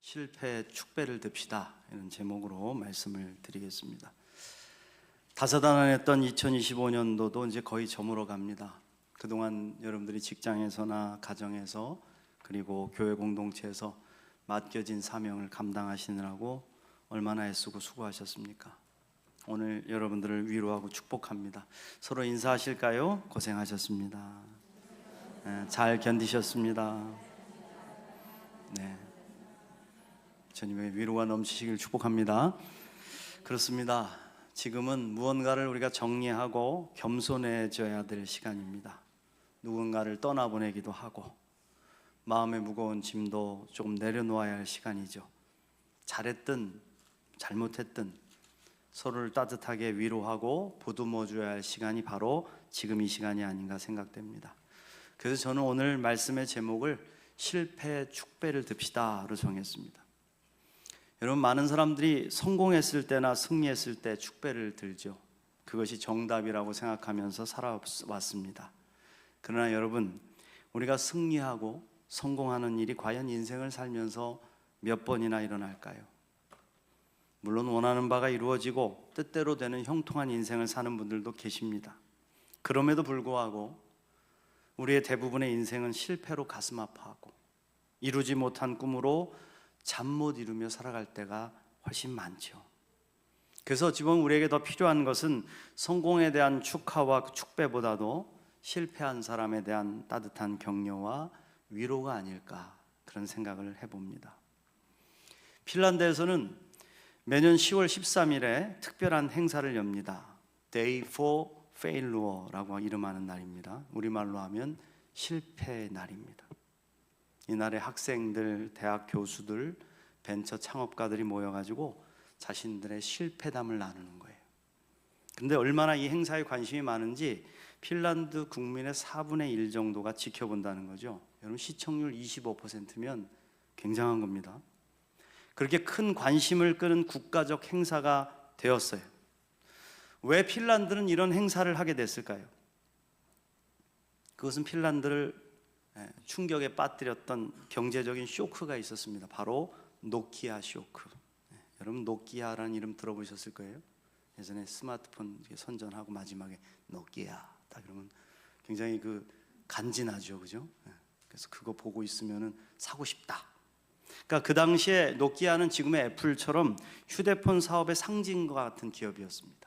실패 축배를 듭시다, 이런 제목으로 말씀을 드리겠습니다. 다사다난했던 2025년도도 이제 거의 저물어 갑니다. 그동안 여러분들이 직장에서나 가정에서 그리고 교회 공동체에서 맡겨진 사명을 감당하시느라고 얼마나 애쓰고 수고하셨습니까? 오늘 여러분들을 위로하고 축복합니다. 서로 인사하실까요? 고생하셨습니다. 잘 견디셨습니다. 네, 주님의 위로가 넘치시길 축복합니다. 그렇습니다. 지금은 무언가를 우리가 정리하고 겸손해져야 될 시간입니다. 누군가를 떠나보내기도 하고 마음의 무거운 짐도 조금 내려놓아야 할 시간이죠. 잘했든 잘못했든 서로를 따뜻하게 위로하고 보듬어줘야 할 시간이 바로 지금 이 시간이 아닌가 생각됩니다. 그래서 저는 오늘 말씀의 제목을 실패 축배를 듭시다로 정했습니다. 여러분, 많은 사람들이 성공했을 때나 승리했을 때 축배를 들죠. 그것이 정답이라고 생각하면서 살아왔습니다. 그러나 여러분, 우리가 승리하고 성공하는 일이 과연 인생을 살면서 몇 번이나 일어날까요? 물론 원하는 바가 이루어지고 뜻대로 되는 형통한 인생을 사는 분들도 계십니다. 그럼에도 불구하고 우리의 대부분의 인생은 실패로 가슴 아파하고 이루지 못한 꿈으로 잠 못 이루며 살아갈 때가 훨씬 많죠. 그래서 지금 우리에게 더 필요한 것은 성공에 대한 축하와 축배보다도 실패한 사람에 대한 따뜻한 격려와 위로가 아닐까, 그런 생각을 해봅니다. 핀란드에서는 매년 10월 13일에 특별한 행사를 엽니다. Day for Failure라고 이름하는 날입니다. 우리말로 하면 실패의 날입니다. 이날에 학생들, 대학 교수들, 벤처 창업가들이 모여가지고 자신들의 실패담을 나누는 거예요. 근데 얼마나 이 행사에 관심이 많은지 핀란드 국민의 4분의 1 정도가 지켜본다는 거죠. 여러분, 시청률 25%면 굉장한 겁니다. 그렇게 큰 관심을 끄는 국가적 행사가 되었어요. 왜 핀란드는 이런 행사를 하게 됐을까요? 그것은 핀란드를 충격에 빠뜨렸던 경제적인 쇼크가 있었습니다. 바로 노키아 쇼크. 여러분, 노키아라는 이름 들어보셨을 거예요. 예전에 스마트폰 선전하고 마지막에 노키아 딱 그러면 굉장히 간지나죠, 그죠? 그래서 그거 보고 있으면은 사고 싶다. 그러니까 그 당시에 노키아는 지금의 애플처럼 휴대폰 사업의 상징과 같은 기업이었습니다.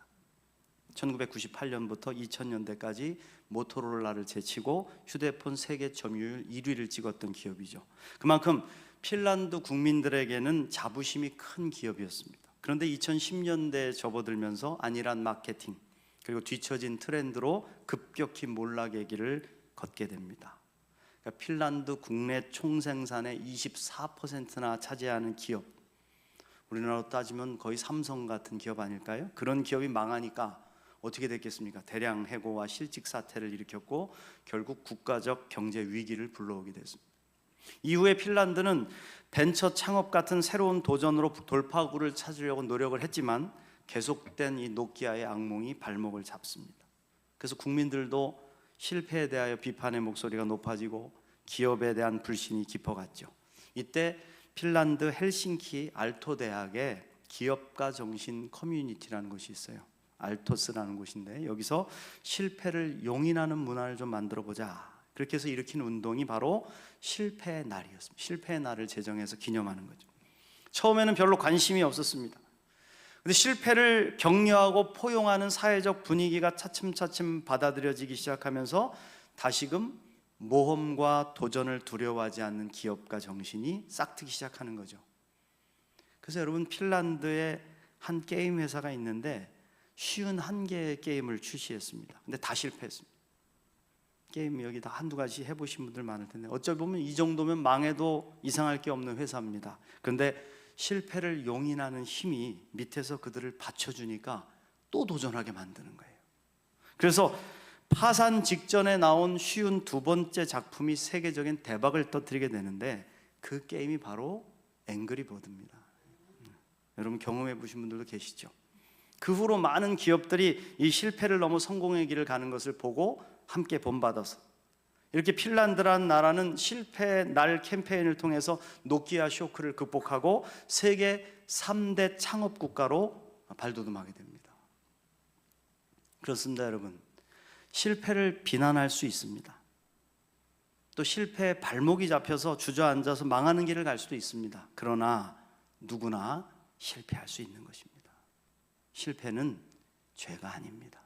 1998년부터 2000년대까지 모토로라를 제치고 휴대폰 세계 점유율 1위를 찍었던 기업이죠. 그만큼 핀란드 국민들에게는 자부심이 큰 기업이었습니다. 그런데 2010년대에 접어들면서 안일한 마케팅 그리고 뒤처진 트렌드로 급격히 몰락의 길을 걷게 됩니다. 그러니까 핀란드 국내 총생산의 24%나 차지하는 기업, 우리나라로 따지면 거의 삼성 같은 기업 아닐까요? 그런 기업이 망하니까 어떻게 됐겠습니까? 대량 해고와 실직 사태를 일으켰고 결국 국가적 경제 위기를 불러오게 됐습니다. 이후에 핀란드는 벤처 창업 같은 새로운 도전으로 돌파구를 찾으려고 노력을 했지만 계속된 이 노키아의 악몽이 발목을 잡습니다. 그래서 국민들도 실패에 대하여 비판의 목소리가 높아지고 기업에 대한 불신이 깊어갔죠. 이때 핀란드 헬싱키 알토 대학에 기업가 정신 커뮤니티라는 곳이 있어요. 알토스라는 곳인데 여기서 실패를 용인하는 문화를 좀 만들어 보자, 그렇게 해서 일으킨 운동이 바로 실패의 날이었습니다. 실패의 날을 제정해서 기념하는 거죠. 처음에는 별로 관심이 없었습니다. 근데 실패를 격려하고 포용하는 사회적 분위기가 차츰차츰 받아들여지기 시작하면서 다시금 모험과 도전을 두려워하지 않는 기업가 정신이 싹트기 시작하는 거죠. 그래서 여러분, 핀란드에 한 게임 회사가 있는데 51개의 게임을 출시했습니다. 근데 다 실패했습니다. 게임 여기 다 한두 가지 해보신 분들 많을 텐데 어쩌면 보면 이 정도면 망해도 이상할 게 없는 회사입니다. 그런데 실패를 용인하는 힘이 밑에서 그들을 받쳐주니까 또 도전하게 만드는 거예요. 그래서 파산 직전에 나온 52번째 작품이 세계적인 대박을 터뜨리게 되는데 그 게임이 바로 앵그리버드입니다. 여러분, 경험해 보신 분들도 계시죠? 그 후로 많은 기업들이 이 실패를 넘어 성공의 길을 가는 것을 보고 함께 본받아서 이렇게 핀란드라는 나라는 실패 날 캠페인을 통해서 노키아 쇼크를 극복하고 세계 3대 창업 국가로 발돋움하게 됩니다. 그렇습니다, 여러분. 실패를 비난할 수 있습니다. 또 실패에 발목이 잡혀서 주저앉아서 망하는 길을 갈 수도 있습니다. 그러나 누구나 실패할 수 있는 것입니다. 실패는 죄가 아닙니다.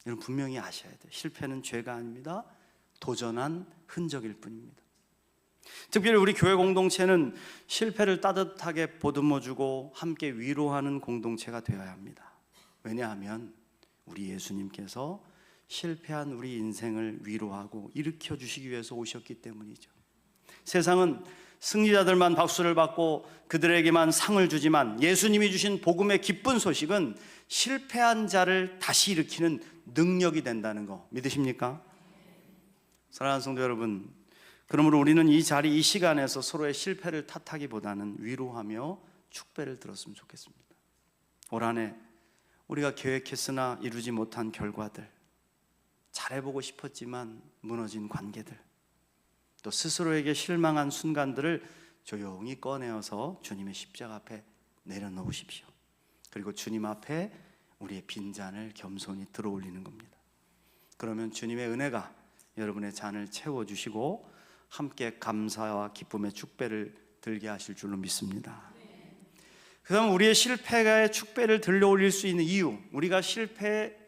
여러분 분명히 아셔야 돼요. 실패는 죄가 아닙니다. 도전한 흔적일 뿐입니다. 특별히 우리 교회 공동체는 실패를 따뜻하게 보듬어주고 함께 위로하는 공동체가 되어야 합니다. 왜냐하면 우리 예수님께서 실패한 우리 인생을 위로하고 일으켜 주시기 위해서 오셨기 때문이죠. 세상은 승리자들만 박수를 받고 그들에게만 상을 주지만 예수님이 주신 복음의 기쁜 소식은 실패한 자를 다시 일으키는 능력이 된다는 거 믿으십니까? 사랑하는 성도 여러분, 그러므로 우리는 이 자리, 이 시간에서 서로의 실패를 탓하기보다는 위로하며 축배를 들었으면 좋겠습니다. 올 한 해 우리가 계획했으나 이루지 못한 결과들, 잘해보고 싶었지만 무너진 관계들, 또 스스로에게 실망한 순간들을 조용히 꺼내어서 주님의 십자가 앞에 내려놓으십시오. 그리고 주님 앞에 우리의 빈잔을 겸손히 들어올리는 겁니다. 그러면 주님의 은혜가 여러분의 잔을 채워주시고 함께 감사와 기쁨의 축배를 들게 하실 줄로 믿습니다. 그 다음 우리의 실패의 축배를 들어올릴 수 있는 이유, 우리가 실패의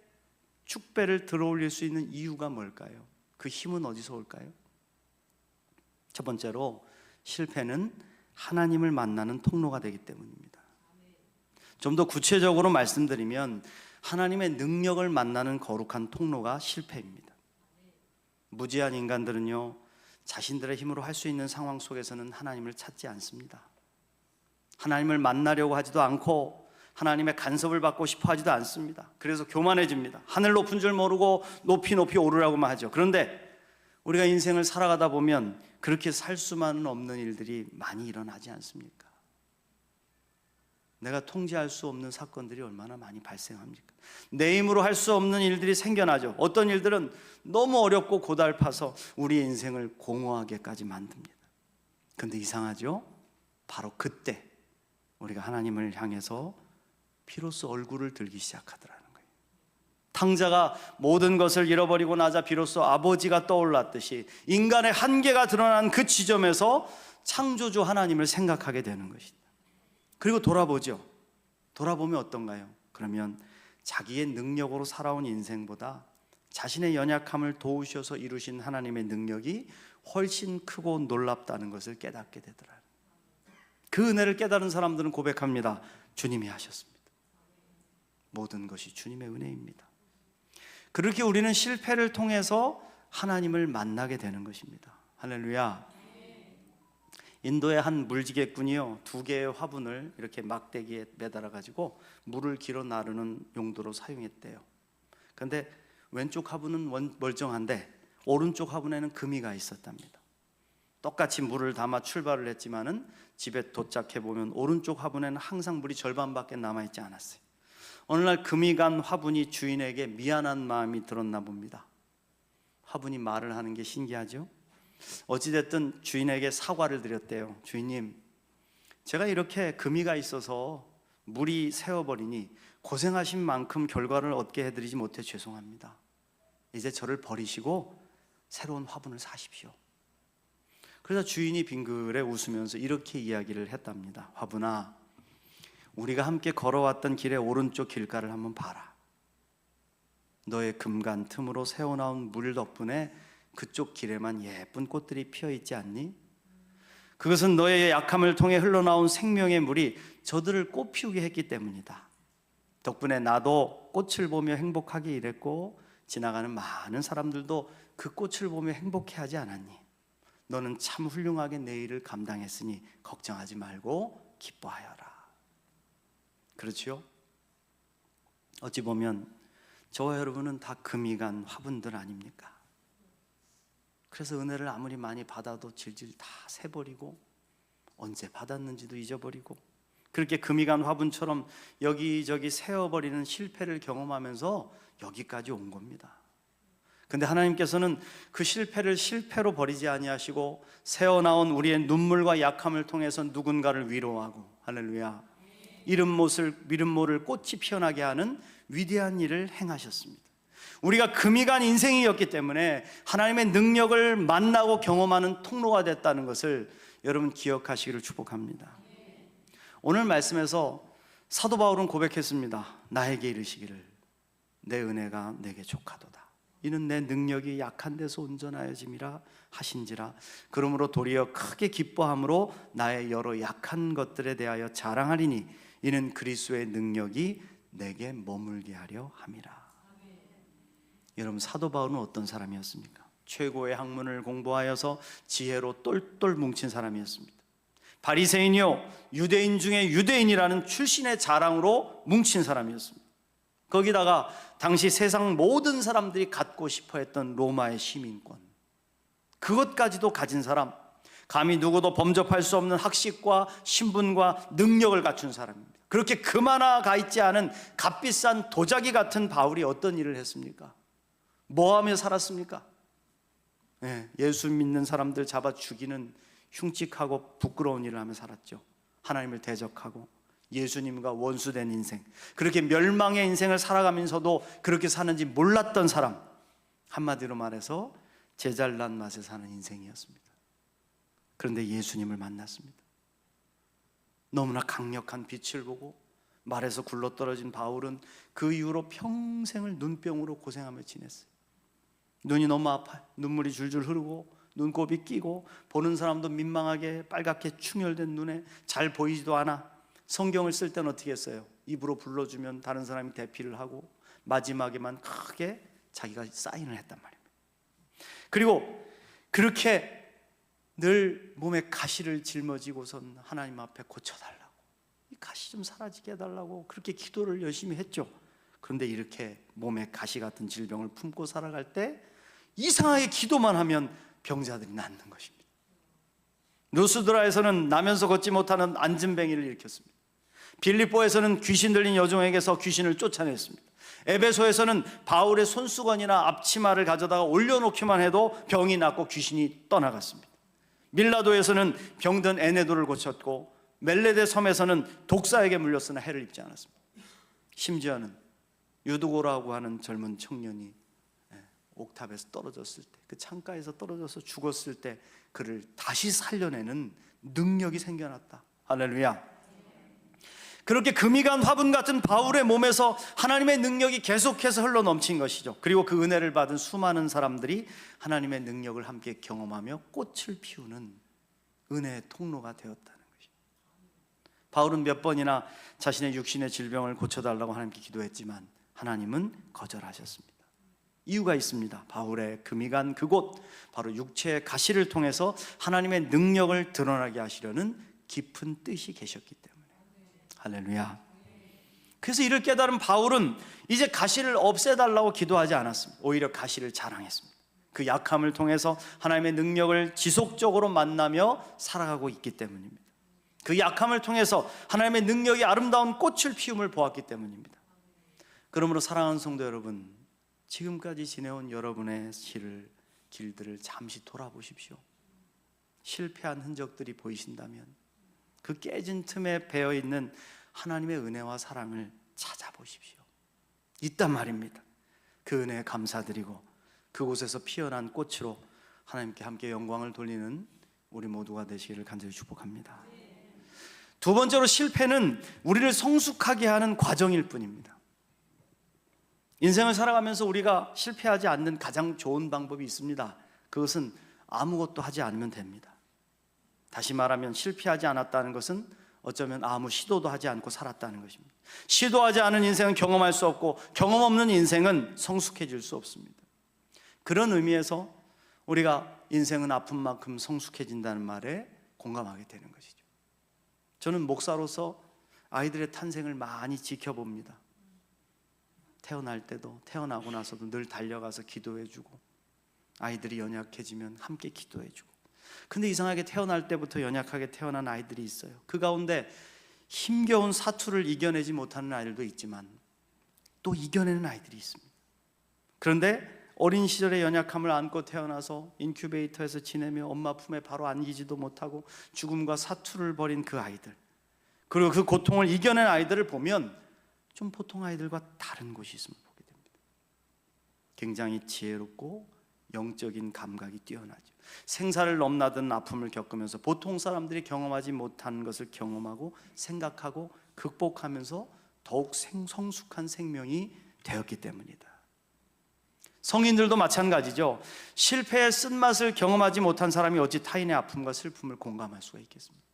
축배를 들어올릴 수 있는 이유가 뭘까요? 그 힘은 어디서 올까요? 첫 번째로 실패는 하나님을 만나는 통로가 되기 때문입니다. 좀 더 구체적으로 말씀드리면 하나님의 능력을 만나는 거룩한 통로가 실패입니다. 무지한 인간들은요, 자신들의 힘으로 할 수 있는 상황 속에서는 하나님을 찾지 않습니다. 하나님을 만나려고 하지도 않고 하나님의 간섭을 받고 싶어 하지도 않습니다. 그래서 교만해집니다. 하늘 높은 줄 모르고 높이 높이 오르라고만 하죠. 그런데 우리가 인생을 살아가다 보면 그렇게 살 수만은 없는 일들이 많이 일어나지 않습니까? 내가 통제할 수 없는 사건들이 얼마나 많이 발생합니까? 내 힘으로 할 수 없는 일들이 생겨나죠. 어떤 일들은 너무 어렵고 고달파서 우리의 인생을 공허하게까지 만듭니다. 그런데 이상하죠? 바로 그때 우리가 하나님을 향해서 비로소 얼굴을 들기 시작하더라는 거예요. 탕자가 모든 것을 잃어버리고 나자 비로소 아버지가 떠올랐듯이 인간의 한계가 드러난 그 지점에서 창조주 하나님을 생각하게 되는 것이다. 그리고 돌아보죠. 돌아보면 어떤가요? 그러면 자기의 능력으로 살아온 인생보다 자신의 연약함을 도우셔서 이루신 하나님의 능력이 훨씬 크고 놀랍다는 것을 깨닫게 되더라고요. 그 은혜를 깨달은 사람들은 고백합니다. 주님이 하셨습니다. 모든 것이 주님의 은혜입니다. 그렇게 우리는 실패를 통해서 하나님을 만나게 되는 것입니다. 할렐루야. 인도의 한 물지개꾼이요, 2개의 화분을 이렇게 막대기에 매달아 가지고 물을 길어 나르는 용도로 사용했대요. 그런데 왼쪽 화분은 멀쩡한데 오른쪽 화분에는 금이가 있었답니다. 똑같이 물을 담아 출발을 했지만은 집에 도착해 보면 오른쪽 화분에는 항상 물이 절반밖에 남아 있지 않았어요. 어느 날 금이 간 화분이 주인에게 미안한 마음이 들었나 봅니다. 화분이 말을 하는 게 신기하죠? 어찌됐든 주인에게 사과를 드렸대요. 주인님, 제가 이렇게 금이가 있어서 물이 새어버리니 고생하신 만큼 결과를 얻게 해드리지 못해 죄송합니다. 이제 저를 버리시고 새로운 화분을 사십시오. 그래서 주인이 빙그레 웃으면서 이렇게 이야기를 했답니다. 화분아, 우리가 함께 걸어왔던 길의 오른쪽 길가를 한번 봐라. 너의 금간 틈으로 새어나온 물 덕분에 그쪽 길에만 예쁜 꽃들이 피어있지 않니? 그것은 너의 약함을 통해 흘러나온 생명의 물이 저들을 꽃피우게 했기 때문이다. 덕분에 나도 꽃을 보며 행복하게 일했고 지나가는 많은 사람들도 그 꽃을 보며 행복해하지 않았니? 너는 참 훌륭하게 내 일을 감당했으니 걱정하지 말고 기뻐하여라. 그렇지요? 어찌 보면 저와 여러분은 다 금이 간 화분들 아닙니까? 그래서 은혜를 아무리 많이 받아도 질질 다 새버리고 언제 받았는지도 잊어버리고 그렇게 금이 간 화분처럼 여기저기 새어버리는 실패를 경험하면서 여기까지 온 겁니다. 근데 하나님께서는 그 실패를 실패로 버리지 아니하시고 새어나온 우리의 눈물과 약함을 통해서 누군가를 위로하고, 할렐루야, 이름 모를 꽃이 피어나게 하는 위대한 일을 행하셨습니다. 우리가 금이 간 인생이었기 때문에 하나님의 능력을 만나고 경험하는 통로가 됐다는 것을 여러분 기억하시기를 축복합니다. 오늘 말씀에서 사도 바울은 고백했습니다. 나에게 이르시기를 내 은혜가 내게 족하도다. 이는 내 능력이 약한 데서 온전하여짐이라 하신지라. 그러므로 도리어 크게 기뻐함으로 나의 여러 약한 것들에 대하여 자랑하리니 이는 그리스도의 능력이 내게 머물게 하려 함이라. 여러분, 사도 바울은 어떤 사람이었습니까? 최고의 학문을 공부하여서 지혜로 똘똘 뭉친 사람이었습니다. 바리새인이요, 유대인 중에 유대인이라는 출신의 자랑으로 뭉친 사람이었습니다. 거기다가 당시 세상 모든 사람들이 갖고 싶어 했던 로마의 시민권, 그것까지도 가진 사람, 감히 누구도 범접할 수 없는 학식과 신분과 능력을 갖춘 사람입니다. 그렇게 금 하나 가 있지 않은 값비싼 도자기 같은 바울이 어떤 일을 했습니까? 뭐 하며 살았습니까? 예수 믿는 사람들 잡아 죽이는 흉측하고 부끄러운 일을 하며 살았죠. 하나님을 대적하고 예수님과 원수된 인생, 그렇게 멸망의 인생을 살아가면서도 그렇게 사는지 몰랐던 사람, 한마디로 말해서 제잘난 맛에 사는 인생이었습니다. 그런데 예수님을 만났습니다. 너무나 강력한 빛을 보고 말에서 굴러떨어진 바울은 그 이후로 평생을 눈병으로 고생하며 지냈어요. 눈이 너무 아파요. 눈물이 줄줄 흐르고 눈곱이 끼고 보는 사람도 민망하게 빨갛게 충혈된 눈에 잘 보이지도 않아. 성경을 쓸 때는 어떻게 했어요? 입으로 불러주면 다른 사람이 대피를 하고 마지막에만 크게 자기가 사인을 했단 말입니다. 그리고 그렇게 늘 몸에 가시를 짊어지고선 하나님 앞에 고쳐달라고, 이 가시 좀 사라지게 해달라고 그렇게 기도를 열심히 했죠. 그런데 이렇게 몸에 가시 같은 질병을 품고 살아갈 때 이상하게 기도만 하면 병자들이 낫는 것입니다. 루스드라에서는 나면서 걷지 못하는 안진뱅이를 일으켰습니다. 빌립보에서는 귀신 들린 여종에게서 귀신을 쫓아냈습니다. 에베소에서는 바울의 손수건이나 앞치마를 가져다가 올려놓기만 해도 병이 낫고 귀신이 떠나갔습니다. 밀라도에서는 병든 에네도를 고쳤고 멜레데 섬에서는 독사에게 물렸으나 해를 입지 않았습니다. 심지어는 유두고라고 하는 젊은 청년이 옥탑에서 떨어졌을 때, 그 창가에서 떨어져서 죽었을 때 그를 다시 살려내는 능력이 생겨났다. 할렐루야. 그렇게 금이 간 화분 같은 바울의 몸에서 하나님의 능력이 계속해서 흘러넘친 것이죠. 그리고 그 은혜를 받은 수많은 사람들이 하나님의 능력을 함께 경험하며 꽃을 피우는 은혜의 통로가 되었다는 것입니다. 바울은 몇 번이나 자신의 육신의 질병을 고쳐달라고 하나님께 기도했지만 하나님은 거절하셨습니다. 이유가 있습니다. 바울의 금이 간 그곳, 바로 육체의 가시를 통해서 하나님의 능력을 드러나게 하시려는 깊은 뜻이 계셨기 때문에. 할렐루야. 그래서 이를 깨달은 바울은 이제 가시를 없애달라고 기도하지 않았습니다. 오히려 가시를 자랑했습니다. 그 약함을 통해서 하나님의 능력을 지속적으로 만나며 살아가고 있기 때문입니다. 그 약함을 통해서 하나님의 능력이 아름다운 꽃을 피움을 보았기 때문입니다. 그러므로 사랑하는 성도 여러분, 지금까지 지내온 여러분의 길들을 잠시 돌아보십시오. 실패한 흔적들이 보이신다면 그 깨진 틈에 배어있는 하나님의 은혜와 사랑을 찾아보십시오. 있단 말입니다. 그 은혜에 감사드리고 그곳에서 피어난 꽃으로 하나님께 함께 영광을 돌리는 우리 모두가 되시기를 간절히 축복합니다. 두 번째로, 실패는 우리를 성숙하게 하는 과정일 뿐입니다. 인생을 살아가면서 우리가 실패하지 않는 가장 좋은 방법이 있습니다. 그것은 아무것도 하지 않으면 됩니다. 다시 말하면 실패하지 않았다는 것은 어쩌면 아무 시도도 하지 않고 살았다는 것입니다. 시도하지 않은 인생은 경험할 수 없고 경험 없는 인생은 성숙해질 수 없습니다. 그런 의미에서 우리가 인생은 아픈 만큼 성숙해진다는 말에 공감하게 되는 것이죠. 저는 목사로서 아이들의 탄생을 많이 지켜봅니다. 태어날 때도 태어나고 나서도 늘 달려가서 기도해주고, 아이들이 연약해지면 함께 기도해주고. 근데 이상하게 태어날 때부터 연약하게 태어난 아이들이 있어요. 그 가운데 힘겨운 사투를 이겨내지 못하는 아이들도 있지만 또 이겨내는 아이들이 있습니다. 그런데 어린 시절의 연약함을 안고 태어나서 인큐베이터에서 지내며 엄마 품에 바로 안기지도 못하고 죽음과 사투를 벌인 그 아이들, 그리고 그 고통을 이겨낸 아이들을 보면 좀 보통 아이들과 다른 곳이 있음을 보게 됩니다. 굉장히 지혜롭고 영적인 감각이 뛰어나죠. 생사를 넘나든 아픔을 겪으면서 보통 사람들이 경험하지 못한 것을 경험하고 생각하고 극복하면서 더욱 성숙한 생명이 되었기 때문이다. 성인들도 마찬가지죠. 실패의 쓴맛을 경험하지 못한 사람이 어찌 타인의 아픔과 슬픔을 공감할 수가 있겠습니까?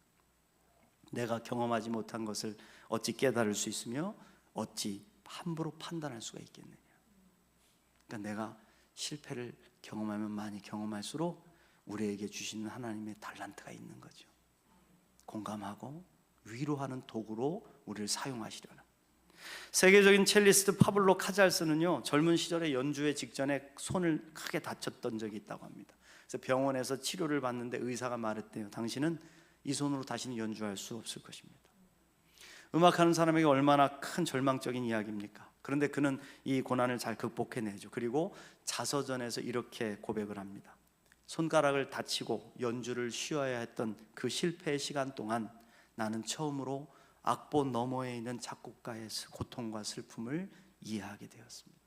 내가 경험하지 못한 것을 어찌 깨달을 수 있으며 어찌 함부로 판단할 수가 있겠느냐. 그러니까 내가 실패를 경험하면 많이 경험할수록 우리에게 주시는 하나님의 달란트가 있는 거죠. 공감하고 위로하는 도구로 우리를 사용하시려는. 세계적인 첼리스트 파블로 카잘스는요, 젊은 시절에 연주회 직전에 손을 크게 다쳤던 적이 있다고 합니다. 그래서 병원에서 치료를 받는데 의사가 말했대요. 당신은 이 손으로 다시는 연주할 수 없을 것입니다. 음악하는 사람에게 얼마나 큰 절망적인 이야기입니까? 그런데 그는 이 고난을 잘 극복해내죠. 그리고 자서전에서 이렇게 고백을 합니다. 손가락을 다치고 연주를 쉬어야 했던 그 실패의 시간 동안 나는 처음으로 악보 너머에 있는 작곡가의 고통과 슬픔을 이해하게 되었습니다.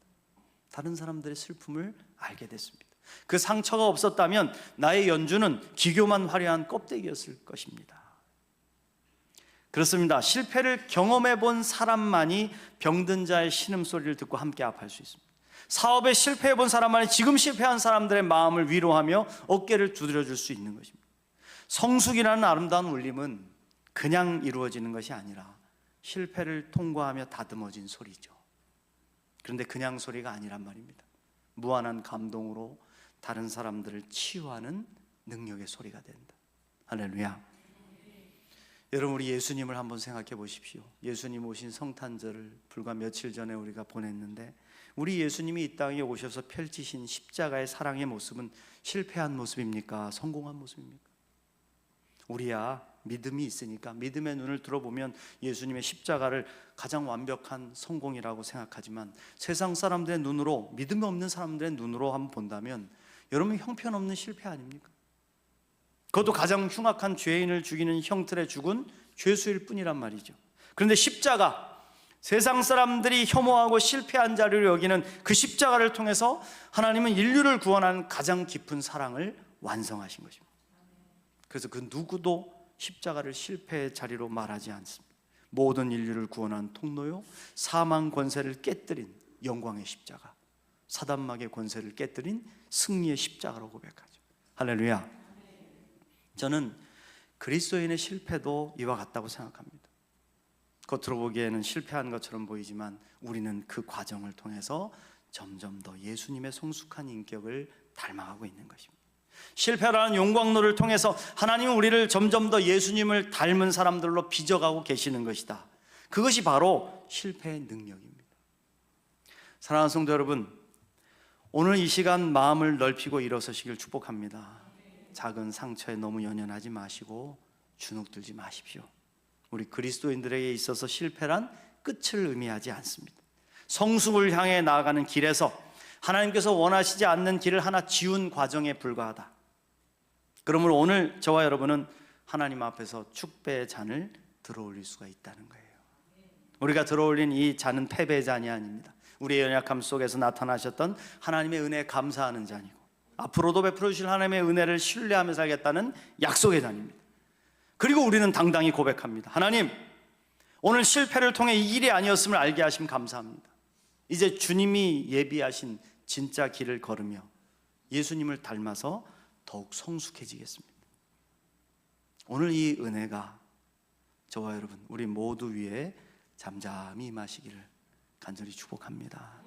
다른 사람들의 슬픔을 알게 됐습니다. 그 상처가 없었다면 나의 연주는 기교만 화려한 껍데기였을 것입니다. 그렇습니다. 실패를 경험해 본 사람만이 병든 자의 신음소리를 듣고 함께 아파할 수 있습니다. 사업에 실패해 본 사람만이 지금 실패한 사람들의 마음을 위로하며 어깨를 두드려줄 수 있는 것입니다. 성숙이라는 아름다운 울림은 그냥 이루어지는 것이 아니라 실패를 통과하며 다듬어진 소리죠. 그런데 그냥 소리가 아니란 말입니다. 무한한 감동으로 다른 사람들을 치유하는 능력의 소리가 된다. 할렐루야. 여러분, 우리 예수님을 한번 생각해 보십시오. 예수님 오신 성탄절을 불과 며칠 전에 우리가 보냈는데, 우리 예수님이 이 땅에 오셔서 펼치신 십자가의 사랑의 모습은 실패한 모습입니까? 성공한 모습입니까? 우리야 믿음이 있으니까 믿음의 눈을 들어보면 예수님의 십자가를 가장 완벽한 성공이라고 생각하지만, 세상 사람들의 눈으로, 믿음이 없는 사람들의 눈으로 한번 본다면 여러분, 형편없는 실패 아닙니까? 그것도 가장 흉악한 죄인을 죽이는 형틀에 죽은 죄수일 뿐이란 말이죠. 그런데 십자가, 세상 사람들이 혐오하고 실패한 자리로 여기는 그 십자가를 통해서 하나님은 인류를 구원한 가장 깊은 사랑을 완성하신 것입니다. 그래서 그 누구도 십자가를 실패의 자리로 말하지 않습니다. 모든 인류를 구원한 통로요, 사망 권세를 깨뜨린 영광의 십자가, 사단막의 권세를 깨뜨린 승리의 십자가로 고백하죠. 할렐루야. 저는 그리스도인의 실패도 이와 같다고 생각합니다. 겉으로 보기에는 실패한 것처럼 보이지만 우리는 그 과정을 통해서 점점 더 예수님의 성숙한 인격을 닮아가고 있는 것입니다. 실패라는 용광로를 통해서 하나님은 우리를 점점 더 예수님을 닮은 사람들로 빚어가고 계시는 것이다. 그것이 바로 실패의 능력입니다. 사랑하는 성도 여러분, 오늘 이 시간 마음을 넓히고 일어서시길 축복합니다. 작은 상처에 너무 연연하지 마시고 주눅들지 마십시오. 우리 그리스도인들에게 있어서 실패란 끝을 의미하지 않습니다. 성숙을 향해 나아가는 길에서 하나님께서 원하시지 않는 길을 하나 지운 과정에 불과하다. 그러므로 오늘 저와 여러분은 하나님 앞에서 축배의 잔을 들어올릴 수가 있다는 거예요. 우리가 들어올린 이 잔은 패배의 잔이 아닙니다. 우리의 연약함 속에서 나타나셨던 하나님의 은혜에 감사하는 잔이고, 앞으로도 베풀어 주실 하나님의 은혜를 신뢰하며 살겠다는 약속의 잔입니다. 그리고 우리는 당당히 고백합니다. 하나님, 오늘 실패를 통해 이 길이 아니었음을 알게 하심 감사합니다. 이제 주님이 예비하신 진짜 길을 걸으며 예수님을 닮아서 더욱 성숙해지겠습니다. 오늘 이 은혜가 저와 여러분, 우리 모두 위에 잠잠히 임하시기를 간절히 축복합니다.